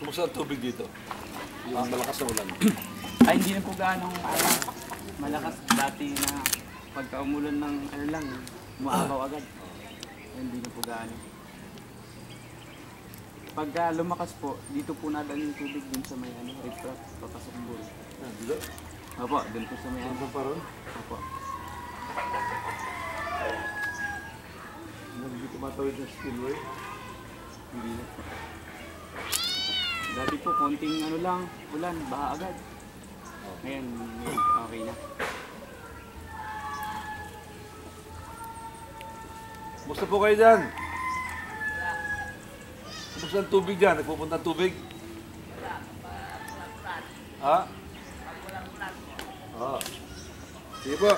Kumusta ang tubig dito? Yung malakas na ulan. Ay, hindi na po gaano malakas dati na pagka umulan ng ano lang, umaabaw agad. Hindi na po gaano. Pagka lumakas po, dito po nadal yung tubig dun sa may riprap, papasok ng buro. Dito? Opo, dun po sa may Ano pa ron? Opo. Hindi tumatawid ng spillway? Hindi na po. Dati po, konting ano lang, ulan, baha agad. Ngayon, okay na. Kumusta po kayo dyan? Kumusta ang tubig dyan? Nagpupunta ang tubig? Ha? Oo. Sige po.